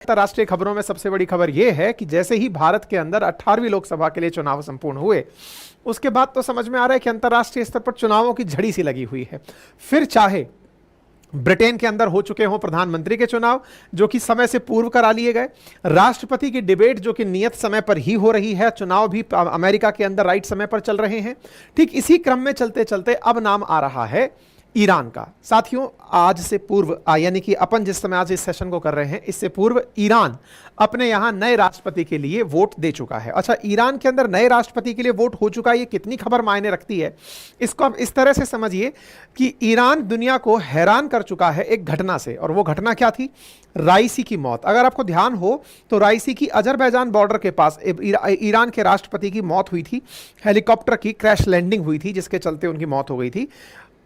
अंतर्राष्ट्रीय खबरों में सबसे बड़ी खबर यह है कि जैसे ही भारत के अंदर 18वीं लोकसभा के लिए चुनाव संपूर्ण हुए, उसके बाद तो समझ में आ रहा है कि अंतर्राष्ट्रीय स्तर पर चुनावों की झड़ी सी लगी हुई है। फिर चाहे ब्रिटेन के अंदर हो चुके हों प्रधानमंत्री के चुनाव, जो कि समय से पूर्व करा लिए गए, राष्ट्रपति की डिबेट जो कि नियत समय पर ही हो रही है, चुनाव भी अमेरिका के अंदर राइट समय पर चल रहे हैं। ठीक इसी क्रम में चलते चलते अब नाम आ रहा है ईरान का। साथियों, आज से पूर्व यानी कि अपन जिस समय आज इस सेशन को कर रहे हैं, इससे पूर्व ईरान अपने यहां नए राष्ट्रपति के लिए वोट दे चुका है। अच्छा, ईरान के अंदर नए राष्ट्रपति के लिए वोट हो चुका है, ये कितनी खबर मायने रखती है, इसको आप इस तरह से समझिए कि ईरान दुनिया को हैरान कर चुका है एक घटना से, और वो घटना क्या थी? राइसी की मौत। अगर आपको ध्यान हो तो राइसी की अजरबैजान बॉर्डर के पास ईरान के राष्ट्रपति की मौत हुई थी। हेलीकॉप्टर की क्रैश लैंडिंग हुई थी, जिसके चलते उनकी मौत हो गई थी।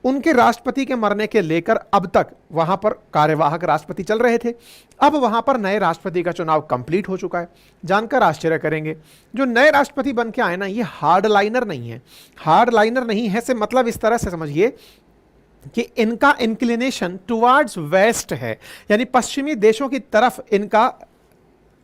उनके राष्ट्रपति के मरने के लेकर अब तक वहां पर कार्यवाहक राष्ट्रपति चल रहे थे। अब वहां पर नए राष्ट्रपति का चुनाव कंप्लीट हो चुका है। जानकर आश्चर्य करेंगे, जो नए राष्ट्रपति बन के आए ना, ये हार्ड लाइनर नहीं है। हार्ड लाइनर नहीं है से मतलब इस तरह से समझिए कि इनका इंक्लिनेशन टुवर्ड्स वेस्ट है, यानी पश्चिमी देशों की तरफ इनका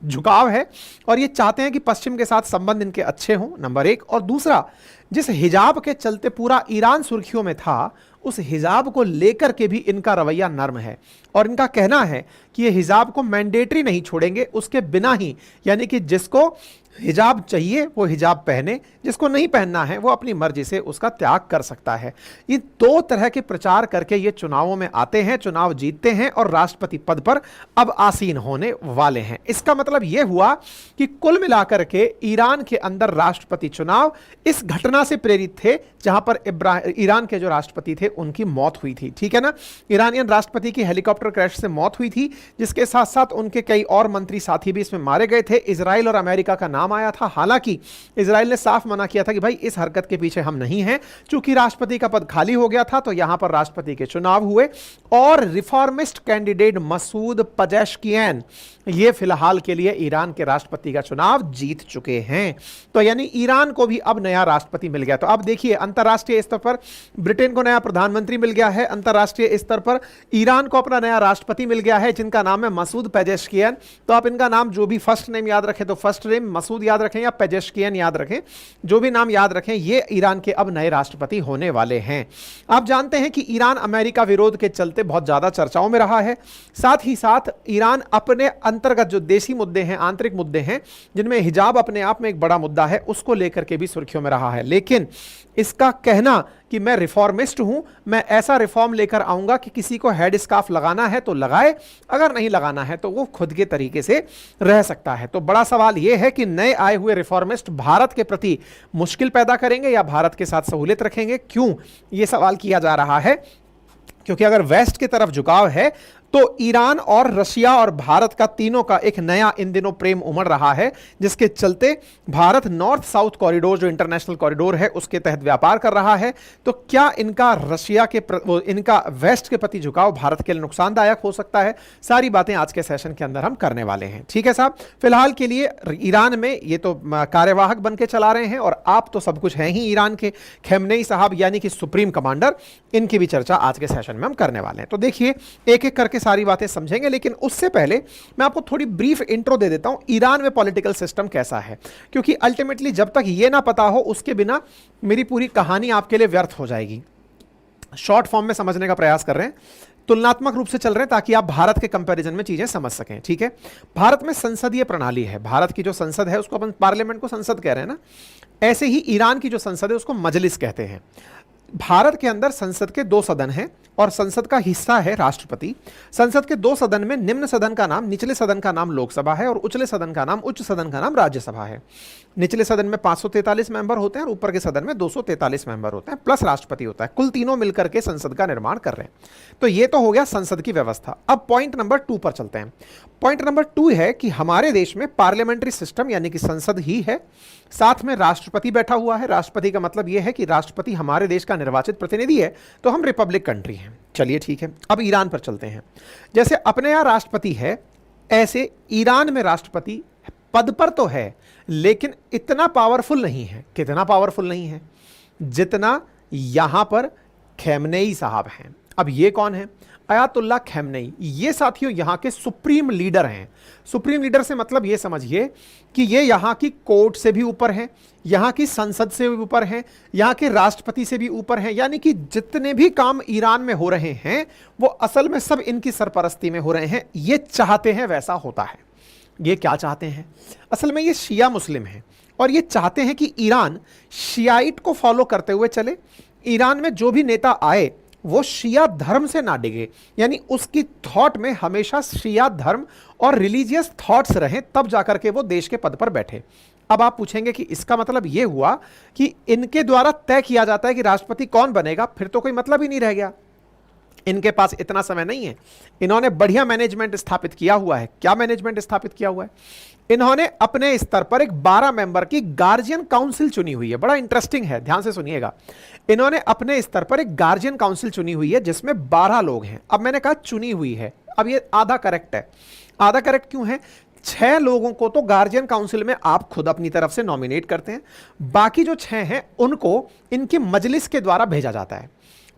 झुकाव है, और ये चाहते हैं कि पश्चिम के साथ संबंध इनके अच्छे हों, नंबर एक। और दूसरा, जिस हिजाब के चलते पूरा ईरान सुर्खियों में था, उस हिजाब को लेकर के भी इनका रवैया नर्म है, और इनका कहना है कि ये हिजाब को मैंडेटरी नहीं छोड़ेंगे, उसके बिना ही, यानी कि जिसको हिजाब चाहिए वो हिजाब पहने, जिसको नहीं पहनना है वो अपनी मर्जी से उसका त्याग कर सकता है। ये दो तरह के प्रचार करके ये चुनावों में आते हैं, चुनाव जीतते हैं और राष्ट्रपति पद पर अब आसीन होने वाले हैं। इसका मतलब यह हुआ कि कुल मिलाकर के ईरान के अंदर राष्ट्रपति चुनाव इस घटना से प्रेरित थे, जहां पर ईरान के जो राष्ट्रपति थे उनकी मौत हुई थी। ठीक है ना, ईरानियन राष्ट्रपति की हेलीकॉप्टर क्रैश से मौत हुई थी, जिसके साथ साथ उनके कई और मंत्री साथी भी इसमें मारे गए थे। इजराइल और अमेरिका का नाम आया था। हालांकि इजराइल ने साफ मना किया था कि भाई इस हरकत के पीछे हम नहीं हैं। चूंकि राष्ट्रपति का पद खाली हो गया था, तो यहां पर राष्ट्रपति के चुनाव हुए और रिफॉर्मिस्ट कैंडिडेट मसूद पेजेश्कियान ये फिलहाल के लिए ईरान के राष्ट्रपति का चुनाव जीत चुके हैं। तो यानी ईरान को भी अब नया राष्ट्रपति मिल गया। तो अब देखिए, अंतरराष्ट्रीय स्तर पर ब्रिटेन को नया प्रधानमंत्री मिल गया है, अंतरराष्ट्रीय स्तर पर ईरान को अपना नया राष्ट्रपति मिल गया है, जिनका नाम है मसूद पेजेश्कियान। तो आप इनका नाम जो भी फर्स्ट नेम याद रखें तो फर्स्ट नेम मसूद याद रखें या पेजेश्कियान याद रखें, जो भी नाम याद रखें, ये ईरान के अब नए राष्ट्रपति होने वाले हैं। आप जानते हैं कि ईरान अमेरिका विरोध के चलते बहुत ज्यादा चर्चाओं में रहा है। साथ ही साथ ईरान अपने अंतर्गत जो देशी मुद्दे हैं, आंतरिक मुद्दे हैं, जिनमें हिजाब अपने आप में एक बड़ा मुद्दा है, उसको लेकर के भी सुर्खियों में रहा है। लेकिन इसका कहना कि मैं रिफॉर्मिस्ट हूं, मैं ऐसा रिफॉर्म लेकर आऊंगा कि किसी को हेड स्कार्फ लगाना है तो लगाए, अगर नहीं लगाना है तो वो खुद के तरीके से रह सकता है। तो बड़ा सवाल यह है कि नए आए हुए रिफॉर्मिस्ट भारत के प्रति मुश्किल पैदा करेंगे या भारत के साथ सहूलियत रखेंगे? क्यों यह सवाल किया जा रहा है? क्योंकि अगर वेस्ट की तरफ झुकाव है तो ईरान और रशिया और भारत का तीनों का एक नया इन दिनों प्रेम उमड़ रहा है, जिसके चलते भारत नॉर्थ साउथ कॉरिडोर जो इंटरनेशनल कॉरिडोर है उसके तहत व्यापार कर रहा है। तो क्या इनका रशिया के इनका वेस्ट के प्रति झुकाव भारत के लिए नुकसानदायक हो सकता है? सारी बातें आज के सेशन के अंदर हम करने वाले हैं। ठीक है साहब, फिलहाल के लिए ईरान में ये तो कार्यवाहक बन के चला रहे हैं, और आप तो सब कुछ हैं ही ईरान के। खमेनेई साहब यानी कि सुप्रीम कमांडर, इनकी भी चर्चा आज के सेशन में हम करने वाले हैं। तो देखिए, एक एक करके सारी बातें समझेंगे, लेकिन उससे पहले मैं आपको थोड़ी ब्रीफ इंट्रो दे देता हूं ईरान में पॉलिटिकल सिस्टम कैसा है, क्योंकि अल्टीमेटली जब तक यह ना पता हो उसके बिना मेरी पूरी कहानी आपके लिए व्यर्थ हो जाएगी। शॉर्ट फॉर्म में समझने का प्रयास कर रहे हैं, तुलनात्मक रूप से चल रहे हैं, ताकि आप भारत के कंपैरिजन में चीजें समझ सकें। ठीक है, भारत में संसदीय प्रणाली है। भारत की जो संसद है उसको अपन पार्लियामेंट को संसद कह रहे हैं ना, ऐसे ही ईरान की जो संसद है उसको मजलिस कहते हैं। भारत के अंदर संसद के दो सदन हैं और संसद का हिस्सा है राष्ट्रपति। संसद के दो सदन में निम्न सदन का नाम, निचले सदन का नाम लोकसभा है, और उच्चले सदन का नाम, उच्च सदन का नाम राज्यसभा है। निचले सदन में 543 मेंबर होते हैं और ऊपर के सदन में 243 मेंबर होते हैं, प्लस राष्ट्रपति होता है। कुल तीनों मिलकर के संसद का निर्माण कर रहे हैं। तो ये तो हो गया संसद की व्यवस्था। अब पॉइंट नंबर 2 पर चलते हैं। पॉइंट नंबर 2 है कि हमारे देश में पार्लियामेंट्री सिस्टम यानी कि संसद ही है, साथ में राष्ट्रपति बैठा हुआ है। राष्ट्रपति का मतलब यह है कि राष्ट्रपति हमारे देश का निर्वाचित प्रतिनिधि है, तो हम रिपब्लिक कंट्री हैं। चलिए ठीक है, अब ईरान पर चलते हैं। जैसे अपने यहां राष्ट्रपति है, ऐसे ईरान में राष्ट्रपति पद पर तो है, लेकिन इतना पावरफुल नहीं है। कितना पावरफुल नहीं है? जितना यहां पर खमेनेई साहब हैं। अब ये कौन है? अयातुल्ला खamenei, ये साथियों यहां के सुप्रीम लीडर हैं। सुप्रीम लीडर से मतलब ये समझिए कि ये यहां की कोर्ट से भी ऊपर हैं, यहां की संसद से भी ऊपर हैं, यहां के राष्ट्रपति से भी ऊपर हैं, यानी कि जितने भी काम ईरान में हो रहे हैं वो असल में सब इनकी सरपरस्ती में हो रहे हैं। ये चाहते हैं वैसा होता है। ये क्या चाहते हैं? असल में ये शिया मुस्लिम हैं और ये चाहते हैं कि ईरान शियाइट को फॉलो करते हुए चले। ईरान में जो भी नेता आए वो शिया धर्म से ना डिगे, यानी उसकी थॉट में हमेशा शिया धर्म और रिलीजियस थॉट्स रहें, तब जाकर के वो देश के पद पर बैठे। अब आप पूछेंगे कि इसका मतलब ये हुआ कि इनके द्वारा तय किया जाता है कि राष्ट्रपति कौन बनेगा, फिर तो कोई मतलब ही नहीं रह गया। इनके पास इतना समय नहीं है। इन्होंने बढ़िया मैनेजमेंट स्थापित किया हुआ है। क्या मैनेजमेंट स्थापित किया हुआ है? इन्होंने अपने स्तर पर एक 12 मेंबर की गार्जियन काउंसिल चुनी हुई है। बड़ा इंटरेस्टिंग है, ध्यान से सुनिएगा। इन्होंने अपने स्तर पर एक गार्जियन काउंसिल चुनी हुई है जिसमें 12 लोग हैं। अब मैंने कहा चुनी हुई है, अब ये आधा करेक्ट है। आधा करेक्ट क्यों है? 6 लोगों को तो गार्जियन काउंसिल में आप खुद अपनी तरफ से नॉमिनेट करते हैं, बाकी जो 6 हैं उनको इनकी मजलिस के द्वारा भेजा जाता है,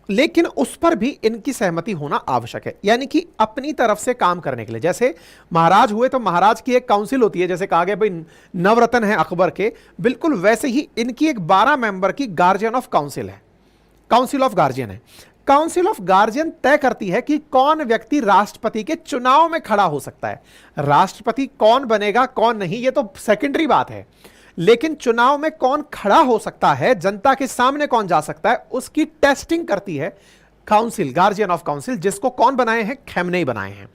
लेकिन उस पर भी इनकी सहमति होना आवश्यक है। यानी कि अपनी तरफ से काम करने के लिए, जैसे महाराज हुए तो महाराज की एक काउंसिल होती है, जैसे कहा गया भाई नवरत्न है अकबर के, बिल्कुल वैसे ही इनकी एक 12 मेंबर की गार्जियन ऑफ काउंसिल है, काउंसिल ऑफ गार्जियन है। काउंसिल ऑफ गार्जियन तय करती है कि कौन व्यक्ति राष्ट्रपति के चुनाव में खड़ा हो सकता है। राष्ट्रपति कौन बनेगा कौन नहीं ये तो सेकेंडरी बात है, लेकिन चुनाव में कौन खड़ा हो सकता है, जनता के सामने कौन जा सकता है, उसकी टेस्टिंग करती है काउंसिल, गार्जियन ऑफ काउंसिल, जिसको कौन बनाए हैं? खamenei बनाए हैं।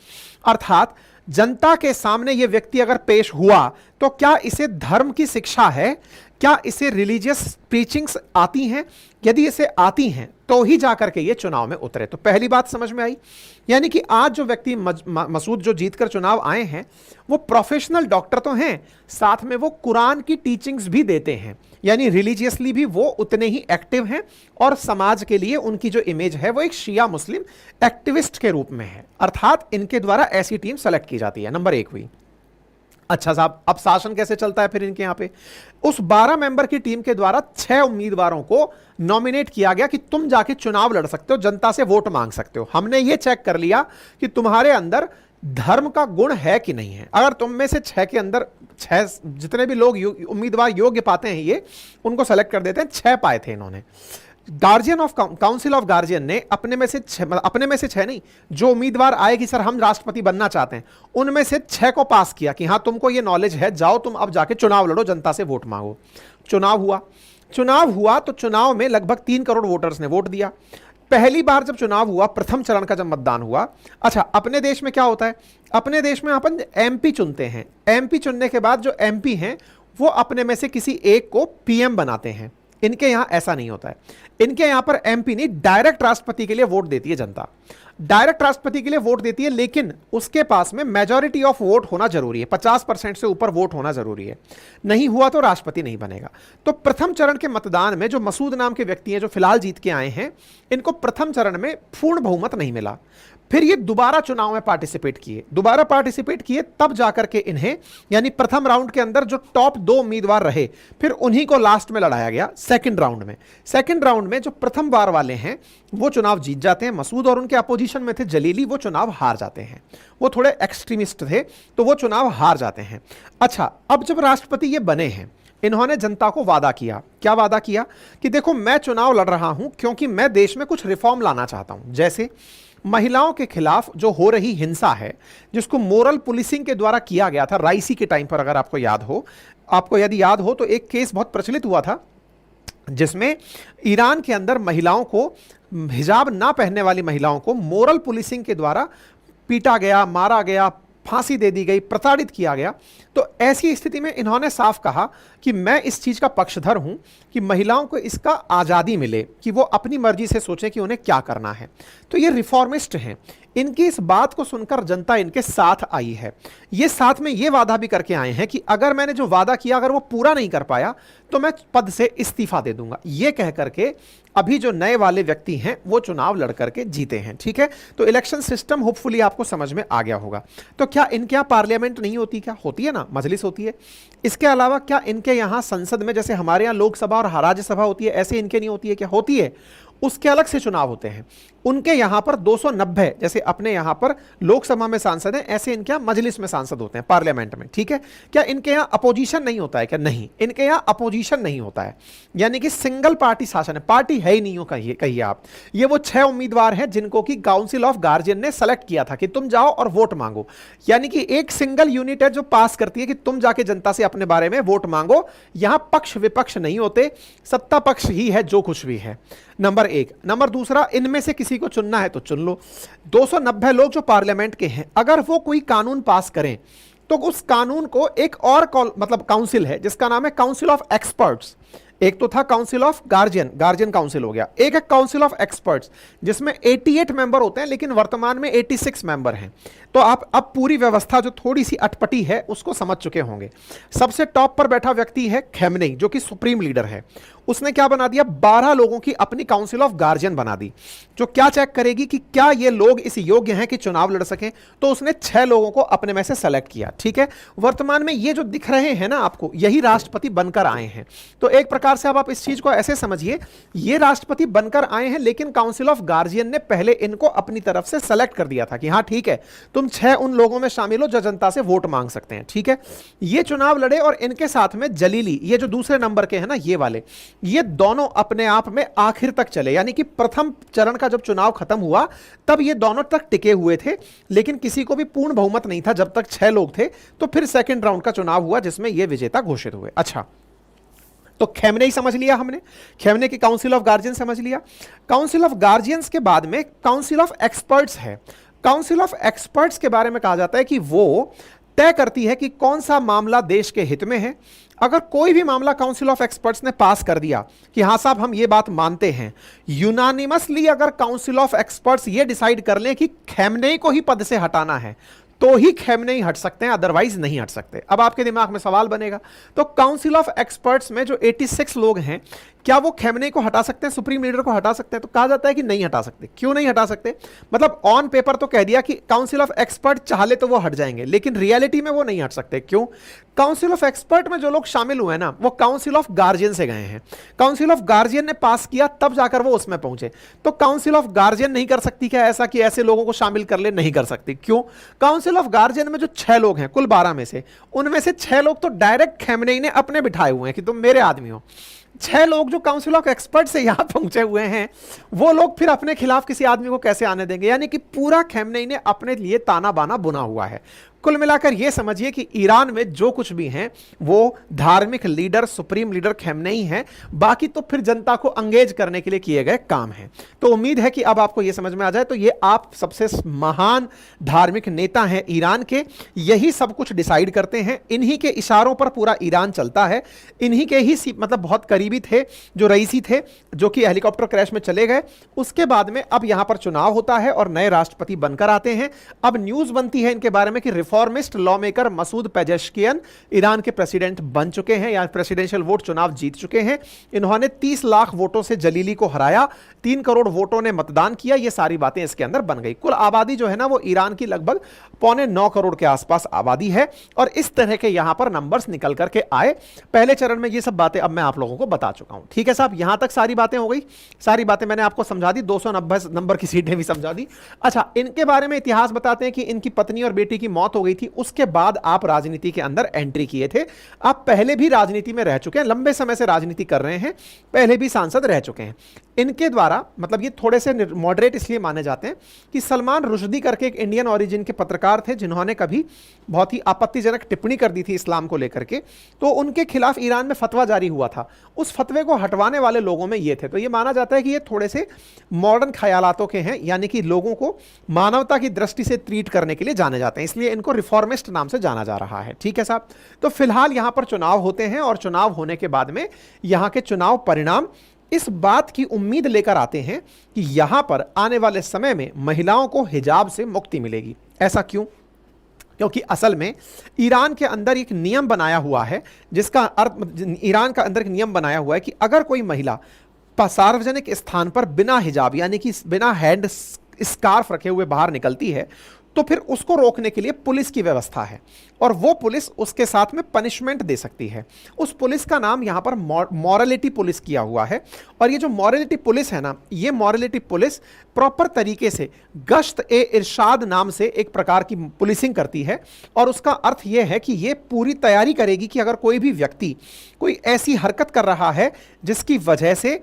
अर्थात जनता के सामने यह व्यक्ति अगर पेश हुआ तो क्या इसे धर्म की शिक्षा है, क्या इसे रिलीजियस प्रीचिंग्स आती हैं? यदि इसे आती हैं तो ही जाकर के ये चुनाव में उतरे। तो पहली बात समझ में आई, यानी कि आज जो व्यक्ति मसूद जो जीतकर चुनाव आए हैं वो प्रोफेशनल डॉक्टर तो हैं, साथ में वो कुरान की टीचिंग्स भी देते हैं, यानी रिलीजियसली भी वो उतने ही एक्टिव हैं और समाज के लिए उनकी जो इमेज है वो एक शिया मुस्लिम एक्टिविस्ट के रूप में है। अर्थात इनके द्वारा ऐसी टीम सेलेक्ट की जाती है। नंबर 1 हुई। अच्छा साहब, अब शासन कैसे चलता है फिर इनके यहां पे? उस 12 मेंबर की टीम के द्वारा 6 उम्मीदवारों को नॉमिनेट किया गया कि तुम जाके चुनाव लड़ सकते हो, जनता से वोट मांग सकते हो। हमने ये चेक कर लिया कि तुम्हारे अंदर धर्म का गुण है कि नहीं है। अगर तुम में से 6 के अंदर 6 जितने भी लोग उम्मीदवार योग्य पाते हैं ये उनको सेलेक्ट कर देते हैं। 6 पाए थे इन्होंने। Guardian of council of guardian ने अपने में से 6 नहीं, जो उम्मीदवार आए कि सर हम राष्ट्रपति बनना चाहते हैं, उनमें से 6 को पास किया कि हाँ तुमको ये नॉलेज है, जाओ तुम अब जाके चुनाव लड़ो, जनता से वोट मांगो। चुनाव हुआ तो चुनाव में लगभग 3 करोड़ वोटर्स ने वोट दिया। पहली बार जब चुनाव हुआ, प्रथम चरण का जब मतदान हुआ, अच्छा अपने देश में क्या होता है? अपने देश में अपन एमपी चुनते हैं। एमपी चुनने के बाद जो एमपी हैं वो अपने में से किसी एक को पीएम बनाते हैं। इनके यहां ऐसा नहीं होता है। इनके यहां पर एमपी नहीं, डायरेक्ट राष्ट्रपति के लिए वोट देती है जनता। डायरेक्ट राष्ट्रपति के लिए वोट देती है, लेकिन उसके पास में मेजॉरिटी ऑफ वोट होना जरूरी है, 50% से ऊपर वोट होना जरूरी है। नहीं हुआ तो राष्ट्रपति नहीं बनेगा। तो प्रथम चरण के मतदान में जो मसूद नाम के व्यक्ति हैं जो फिलहाल जीत के आए हैं, इनको प्रथम चरण में पूर्ण बहुमत नहीं मिला। फिर ये दोबारा चुनाव में पार्टिसिपेट किए, तब जाकर के इन्हें, यानी प्रथम राउंड के अंदर जो टॉप 2 उम्मीदवार रहे, फिर उन्हीं को लास्ट में लड़ाया गया सेकंड राउंड में जो प्रथम बार वाले हैं वो चुनाव जीत जाते हैं। मसूद और उनके अपोजिशन में थे जलीली, वो चुनाव हार जाते हैं। वो थोड़े एक्सट्रीमिस्ट थे तो वो चुनाव हार जाते हैं। अच्छा, अब जब राष्ट्रपति ये बने हैं, इन्होंने जनता को वादा किया। क्या वादा किया? कि देखो मैं चुनाव लड़ रहा हूं क्योंकि मैं देश में कुछ रिफॉर्म लाना चाहता हूं। जैसे महिलाओं के खिलाफ जो हो रही हिंसा है, जिसको मोरल पुलिसिंग के द्वारा किया गया था राइसी के टाइम पर, अगर आपको यदि याद हो तो एक केस बहुत प्रचलित हुआ था जिसमें ईरान के अंदर महिलाओं को, हिजाब ना पहनने वाली महिलाओं को मोरल पुलिसिंग के द्वारा पीटा गया, मारा गया, फांसी दे दी गई, प्रताड़ित किया गया। तो ऐसी स्थिति में इन्होंने साफ कहा कि मैं इस चीज का पक्षधर हूं कि महिलाओं को इसका आजादी मिले कि वो अपनी मर्जी से सोचें कि उन्हें क्या करना है। तो ये रिफॉर्मिस्ट हैं। इनकी इस बात को सुनकर जनता इनके साथ आई है। ये साथ में ये वादा भी करके आए हैं कि अगर मैंने जो वादा किया अगर वो पूरा नहीं कर पाया तो मैं पद से इस्तीफा दे दूंगा। ये कह करके अभी जो नए वाले व्यक्ति हैं वो चुनाव लड़ करके जीते हैं। ठीक है, तो इलेक्शन सिस्टम होपफुली आपको समझ में आ गया होगा। तो क्या इनके यहाँ पार्लियामेंट नहीं होती? क्या होती है ना, मजलिस होती है। इसके अलावा क्या इनके यहाँ संसद में जैसे हमारे यहाँ लोकसभा और राज्यसभा होती है, ऐसे इनके नहीं होती है? क्या होती है? उसके अलग से चुनाव होते हैं। उनके यहां पर 290, जैसे अपने यहां पर लोकसभा में सांसद हैं, ऐसे इनके यहां मजलिस में सांसद होते हैं, पार्लियामेंट में, ठीक है। क्या इनके यहां अपोजिशन नहीं होता है क्या? नहीं, इनके यहां अपोजिशन नहीं होता है, यानी कि सिंगल पार्टी शासन है, पार्टी है ही नहीं हो, कहिए आप। ये वो 6 उम्मीदवार हैं जिनको कि काउंसिल ऑफ गार्जियन ने सेलेक्ट किया था कि तुम जाओ और वोट मांगो, यानी कि एक सिंगल यूनिट है जो पास करती है कि तुम जाके जनता से अपने बारे में वोट मांगो। यहां पक्ष विपक्ष नहीं होते, सत्ता पक्ष ही है जो कुछ भी है, नंबर एक। नंबर दूसरा, इनमें से किसी को चुनना है तो चुन लो। 290 लोग जो पार्लियामेंट के हैं, अगर वो कोई कानून पास करें तो उस कानून को एक और मतलब काउंसिल है जिसका नाम है काउंसिल ऑफ एक्सपर्ट्स। एक तो था काउंसिल ऑफ गार्जियन काउंसिल हो गया, एक है काउंसिल ऑफ एक्सपर्ट्स जिसमें 88 मेंबर होते हैं, लेकिन वर्तमान में 86 मेंबर हैं। तो आप अब पूरी व्यवस्था जो थोड़ी सी अटपटी है उसको समझ चुके होंगे। सबसे टॉप पर बैठा व्यक्ति है खैमनेई, जो कि सुप्रीम लीडर है। उसने क्या बना दिया, 12 लोगों की अपनी काउंसिल ऑफ गार्जियन बना दी, जो क्या चेक करेगी कि क्या ये लोग इस योग्य हैं कि चुनाव लड़ सकें। तो उसने 6 लोगों को अपने में से सेलेक्ट किया, ठीक है। वर्तमान में ये जो दिख रहे हैं ना आपको, यही राष्ट्रपति बनकर आए हैं। तो एक प्रकार से अब आप इस चीज को ऐसे समझिए, ये राष्ट्रपति बनकर आए हैं, लेकिन काउंसिल ऑफ गार्जियन ने पहले इनको अपनी तरफ से सेलेक्ट कर दिया था कि हाँ ठीक है, तुम 6 उन लोगों में शामिल हो जो जनता से वोट मांग सकते हैं, ठीक है। ये चुनाव लड़े और इनके साथ में जलीली, ये जो दूसरे नंबर के हैं ना ये वाले, ये दोनों अपने आप में आखिर तक चले, यानी कि प्रथम चरण का जब चुनाव खत्म हुआ तब ये दोनों तक टिके हुए थे, लेकिन किसी को भी पूर्ण बहुमत नहीं था जब तक 6 लोग थे। तो फिर सेकंड राउंड का चुनाव हुआ जिसमें ये विजेता घोषित हुए। अच्छा, तो खैमनेई समझ लिया हमने, खैमनेई की काउंसिल ऑफ गार्जियन समझ लिया। काउंसिल ऑफ गार्जियंस के बाद में काउंसिल ऑफ एक्सपर्ट्स है। काउंसिल ऑफ एक्सपर्ट्स के बारे में कहा जाता है कि वो तय करती है कि कौन सा मामला देश के हित में है। अगर कोई भी मामला काउंसिल ऑफ एक्सपर्ट्स ने पास कर दिया कि हाँ साहब हम ये बात मानते हैं, यूनानिमसली अगर काउंसिल ऑफ एक्सपर्ट्स ये डिसाइड कर लें कि खैमनेई को ही पद से हटाना है, तो ही खैमनेई हट सकते हैं, अदरवाइज नहीं हट सकते। अब आपके दिमाग में सवाल बनेगा, तो काउंसिल ऑफ एक्सपर्ट्स में जो 86 लोग हैं, क्या वो खैमनेई को हटा सकते हैं, सुप्रीम लीडर को हटा सकते हैं? तो कहा जाता है कि नहीं हटा सकते। क्यों नहीं हटा सकते? मतलब ऑन पेपर तो कह दिया कि काउंसिल ऑफ एक्सपर्ट चाहे तो वो हट जाएंगे, लेकिन रियलिटी में वो नहीं हट सकते। क्यों? काउंसिल ऑफ एक्सपर्ट में जो लोग शामिल हुए ना, वो काउंसिल ऑफ गार्जियन से गए हैं। काउंसिल ऑफ गार्जियन ने पास किया तब जाकर वो उसमें पहुंचे। तो काउंसिल ऑफ गार्जियन नहीं कर सकती क्या ऐसा कि ऐसे लोगों को शामिल कर ले? नहीं कर सकती। क्यों? काउंसिल ऑफ गार्जियन में जो 6 लोग हैं कुल 12 में से, उनमें से 6 लोग तो डायरेक्ट खैमनेई ने अपने बिठाए हुए हैं कि तुम मेरे आदमी हो। 6 लोग जो काउंसिल ऑफ एक्सपर्ट से यहां पहुंचे हुए हैं, वो लोग फिर अपने खिलाफ किसी आदमी को कैसे आने देंगे? यानी कि पूरा खैमनेई ने अपने लिए ताना बाना बुना हुआ है। कुल मिलाकर यह समझिए कि ईरान में जो कुछ भी हैं वो धार्मिक लीडर, सुप्रीम लीडर खैमनेई हैं, बाकी तो फिर जनता को अंगेज करने के लिए किए गए काम हैं। तो उम्मीद है कि अब आपको यह समझ में आ जाए। तो ये आप सबसे महान धार्मिक नेता हैं ईरान के, यही सब कुछ डिसाइड करते हैं, इन्हीं के इशारों पर पूरा ईरान चलता है। इन्हीं के ही मतलब बहुत करीबी थे जो रईसी थे, जो कि हेलीकॉप्टर क्रैश में चले गए। उसके बाद में अब यहां पर चुनाव होता है और नए राष्ट्रपति बनकर आते हैं। अब न्यूज बनती है इनके बारे में कि reformist law maker Masoud Pezeshkian Iran के प्रेसिडेंट बन चुके हैं या प्रेसिडेंशियल वोट चुनाव जीत चुके हैं। इन्होंने 30 लाख वोटों से जलीली को हराया, 3 करोड़ वोटों ने मतदान किया। ये सारी बातें इसके अंदर बन गई। कुल आबादी जो है ना वो ईरान की लगभग 8.25 करोड़ के आसपास आबादी है। और इस तरह के यहां पर नंबर्स निकल करके आए। पहले चरण में ये सब बातें अब मैं आप लोगों को बता चुका हूं। ठीक है साहब, यहां तक सारी बातें हो गई, सारी बातें मैंने आपको समझा दी, 290 नंबर की सीटें भी समझा दी। अच्छा, इनके बारे में इतिहास बताते हैं कि इनकी पत्नी और बेटी की मौत हो गई थी, उसके बाद आप राजनीति के अंदर एंट्री किए थे। आप पहले भी राजनीति में रह चुके हैं, लंबे समय से राजनीति कर रहे हैं, पहले भी सांसद रह चुके हैं। इनके द्वारा मतलब ये थोड़े से मॉडरेट इसलिए माने जाते हैं कि सलमान रुश्दी करके एक इंडियन ओरिजिन के पत्रकार थे जिन्होंने कभी बहुत ही आपत्तिजनक टिप्पणी कर दी थी इस्लाम को लेकर के, तो उनके खिलाफ ईरान में फतवा जारी हुआ था। उस फतवे को हटवाने वाले लोगों में ये थे। तो ये माना जाता है कि ये थोड़े से मॉडर्न ख्यालातों के हैं, यानी कि लोगों को मानवता की दृष्टि से ट्रीट करने के लिए जाने जाते हैं, इसलिए इनको रिफॉर्मिस्ट नाम से जाना जा रहा है। ठीक है साहब, तो फिलहाल यहां पर चुनाव होते हैं और चुनाव होने के बाद में यहां के चुनाव परिणाम इस बात की उम्मीद लेकर आते हैं कि यहां पर आने वाले समय में महिलाओं को हिजाब से मुक्ति मिलेगी। ऐसा क्यों? क्योंकि असल में ईरान के अंदर एक नियम बनाया हुआ है, जिसका अर्थ ईरान का अंदर एक नियम बनाया हुआ है कि अगर कोई महिला सार्वजनिक स्थान पर बिना हिजाब यानी कि बिना हैंड स्कार्फ रखे हुए बाहर निकलती है तो फिर उसको रोकने के लिए पुलिस की व्यवस्था है। और वो पुलिस उसके साथ में पनिशमेंट दे सकती है। उस पुलिस का नाम यहां पर मॉरलिटी पुलिस किया हुआ है। और ये जो मॉरलिटी पुलिस है ना, ये मॉरलिटी पुलिस प्रॉपर तरीके से गश्त ए इरशाद नाम से एक प्रकार की पुलिसिंग करती है। और उसका अर्थ यह है कि ये पूरी तैयारी करेगी कि अगर कोई भी व्यक्ति कोई ऐसी हरकत कर रहा है जिसकी वजह से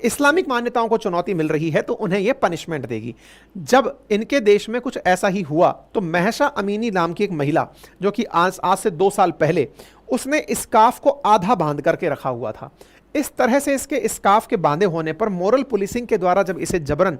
इस्लामिक मान्यताओं को चुनौती मिल रही है, तो उन्हें यह पनिशमेंट देगी। जब इनके देश में कुछ ऐसा ही हुआ तो महसा अमीनी नाम की एक महिला, जो कि आज से 2 साल पहले, उसने स्कार्फ को आधा बांध करके रखा हुआ था। इस तरह से इसके स्कार्फ के बांधे होने पर मोरल पुलिसिंग के द्वारा जब इसे जबरन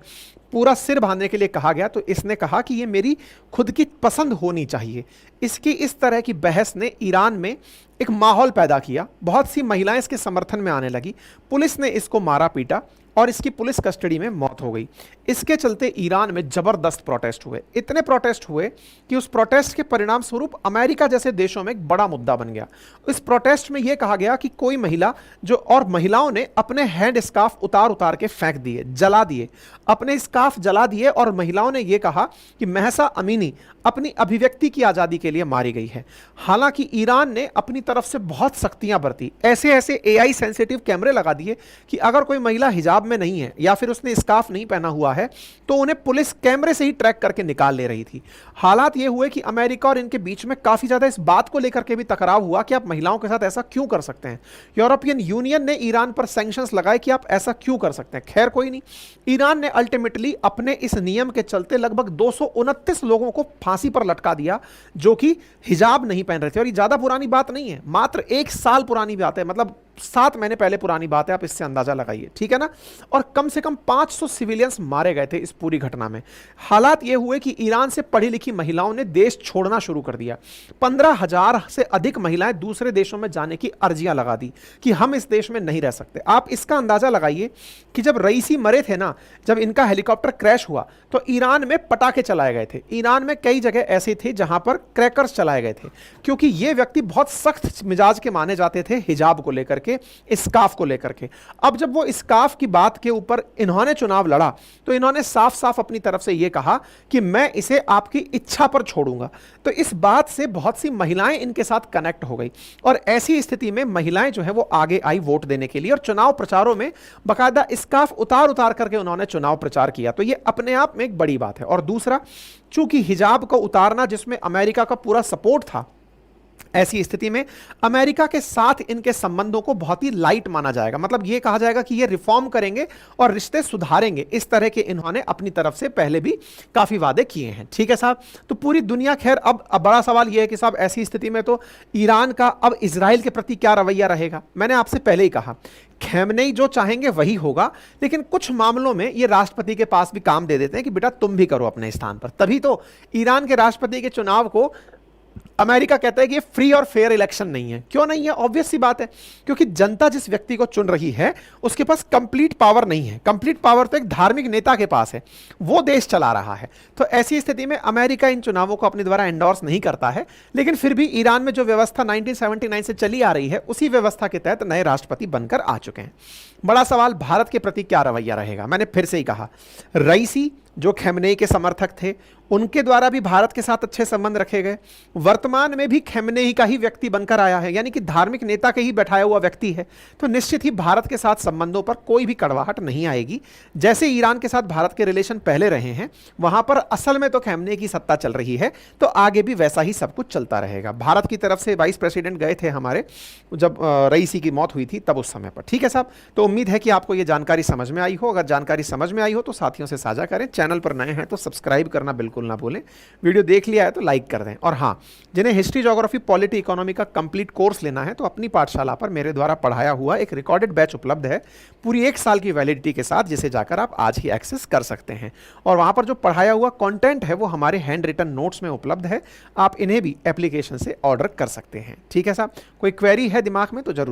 पूरा सिर बांधने के लिए कहा गया, तो इसने कहा कि ये मेरी खुद की पसंद होनी चाहिए। इसकी इस तरह की बहस ने ईरान में एक माहौल पैदा किया। बहुत सी महिलाएं इसके समर्थन में आने लगी। पुलिस ने इसको मारा पीटा और इसकी पुलिस कस्टडी में मौत हो गई। इसके चलते ईरान में जबरदस्त प्रोटेस्ट हुए। इतने प्रोटेस्ट हुए कि उस प्रोटेस्ट के परिणाम स्वरूप अमेरिका जैसे देशों में एक बड़ा मुद्दा बन गया। इस प्रोटेस्ट में यह कहा गया कि कोई महिला और महिलाओं ने अपने हैंड स्कार्फ उतार उतार के फेंक दिए, जला दिए, अपने स्कार्फ जला दिए। और महिलाओं ने यह कहा कि महसा अमीनी अपनी अभिव्यक्ति की आजादी के लिए मारी गई है। हालांकि ईरान ने अपनी तरफ से बहुत सख्तियां बरती। ऐसे ऐसे एआई सेंसिटिव कैमरे लगा दिए कि अगर कोई महिला हिजाब में नहीं है या फिर उसने स्कार्फ नहीं पहना हुआ है तो उन्हें पुलिस कैमरे से ही ट्रैक करके निकाल ले रही थी। हालात ये हुए कि अमेरिका और इनके बीच में काफी ज्यादा इस बात को लेकर के भी टकराव हुआ कि आप महिलाओं के साथ ऐसा क्यों कर सकते हैं। यूरोपियन यूनियन ने ईरान पर सैंक्शंस लगाए कि आप ऐसा क्यों कर सकते हैं। खैर कोई नहीं, ईरान ने अल्टीमेटली अपने इस नियम के चलते लगभग 229 लोगों को फांसी पर लटका दिया जो कि हिजाब नहीं पहन रहे थे। और ये ज्यादा पुरानी बात नहीं है, मात्र 1 साल पुरानी बात है, मतलब 7 महीने पहले पुरानी बात है। आप इससे अंदाजा लगाइए, ठीक है ना। और कम से कम 500 सिविलियंस मारे गए थे इस पूरी घटना में। हालात ये हुए कि ईरान से पढ़ी लिखी महिलाओं ने देश छोड़ना शुरू कर दिया। 15,000 से अधिक महिलाएं दूसरे देशों में जाने की अर्जियां लगा दी कि हम इस देश में नहीं रह सकते। आप इसका अंदाजा लगाइए कि जब रईसी मरे थे ना, जब इनका हेलीकॉप्टर क्रैश हुआ तो ईरान में पटाखे चलाए गए थे। ईरान में कई जगह ऐसे थे जहां पर क्रैकर्स चलाए गए थे, क्योंकि ये व्यक्ति बहुत सख्त मिजाज के माने जाते थे हिजाब को लेकर के, स्कार्फ को लेकर के। अब जब वो स्कार्फ की बात के ऊपर इन्होंने चुनाव लड़ा तो इन्होंने साफ साफ अपनी तरफ से यह कहा कि मैं इसे आपकी इच्छा पर छोड़ूंगा। तो इस बात से बहुत सी महिलाएं इनके साथ कनेक्ट हो गई और ऐसी स्थिति में महिलाएं जो है वो आगे आई वोट देने के लिए और चुनाव प्रचारों में बाकायदा स्कार्फ उतार उतार करके उन्होंने चुनाव प्रचार किया। तो यह अपने आप में एक बड़ी बात है। और दूसरा, चूंकि हिजाब को उतारना जिसमें अमेरिका का पूरा सपोर्ट था, ऐसी स्थिति में अमेरिका के साथ इनके संबंधों को बहुत ही लाइट माना जाएगा। मतलब यह कहा जाएगा कि ये रिफॉर्म करेंगे और रिश्ते सुधारेंगे। इस तरह के इन्होंने अपनी तरफ से पहले भी काफी वादे किए हैं, ठीक है साहब। तो पूरी दुनिया, खैर अब बड़ा सवाल यह है कि साहब ऐसी स्थिति में तो ईरान का अब इजराइल के प्रति क्या रवैया रहेगा। मैंने आपसे पहले ही कहा, खैमनेई जो चाहेंगे वही होगा, लेकिन कुछ मामलों में ये राष्ट्रपति के पास भी काम दे देते हैं कि बेटा तुम भी करो अपने स्थान पर। तभी तो ईरान के राष्ट्रपति के चुनाव को अमेरिका कहता है कि ये फ्री और फेयर इलेक्शन नहीं है। क्यों नहीं है? ऑब्वियस सी बात है, क्योंकि जनता जिस व्यक्ति को चुन रही है उसके पास कंप्लीट पावर नहीं है। कंप्लीट पावर तो एक धार्मिक नेता के पास है, वो देश चला रहा है। तो ऐसी स्थिति में अमेरिका इन चुनावों को अपने द्वारा एंडोर्स नहीं करता है, लेकिन फिर भी ईरान में जो व्यवस्था 1979 से चली आ रही है उसी व्यवस्था के तहत नए राष्ट्रपति बनकर आ चुके हैं। बड़ा सवाल भारत के प्रति क्या रवैया रहेगा। मैंने फिर से ही कहा, रईसी जो खैमनेई के समर्थक थे उनके द्वारा भी भारत के साथ अच्छे संबंध रखे गए। वर्तमान में भी खैमनेई का ही व्यक्ति बनकर आया है, यानी कि धार्मिक नेता के ही बैठाया हुआ व्यक्ति है। तो निश्चित ही भारत के साथ संबंधों पर कोई भी कड़वाहट नहीं आएगी। जैसे ईरान के साथ भारत के रिलेशन पहले रहे हैं, वहां पर असल में तो खैमनेई की सत्ता चल रही है, तो आगे भी वैसा ही सब कुछ चलता रहेगा। भारत की तरफ से वाइस प्रेसिडेंट गए थे हमारे, जब रईसी की मौत हुई थी तब उस समय पर, ठीक है साहब। तो उम्मीद है कि आपको ये जानकारी समझ में आई हो। अगर जानकारी समझ में आई हो तो साथियों से साझा करें। चैनल पर नए हैं तो सब्सक्राइब करना बिल्कुल ना भूलें। वीडियो देख लिया है तो लाइक कर दें। और हाँ, जिन्हें हिस्ट्री, ज्योग्राफी, पॉलिटी, इकोनॉमी का कंप्लीट कोर्स लेना है तो अपनी पाठशाला पर मेरे द्वारा पढ़ाया हुआ एक रिकॉर्डेड बैच उपलब्ध है पूरी 1 साल की वैलिडिटी के साथ, जिसे जाकर आप आज ही एक्सेस कर सकते हैं। और वहां पर जो पढ़ाया हुआ कंटेंट है वो हमारे हैंड रिटन नोट्स में उपलब्ध है। आप इन्हें भी एप्लीकेशन से ऑर्डर कर सकते हैं, ठीक है साहब। कोई क्वेरी है दिमाग में तो जरूर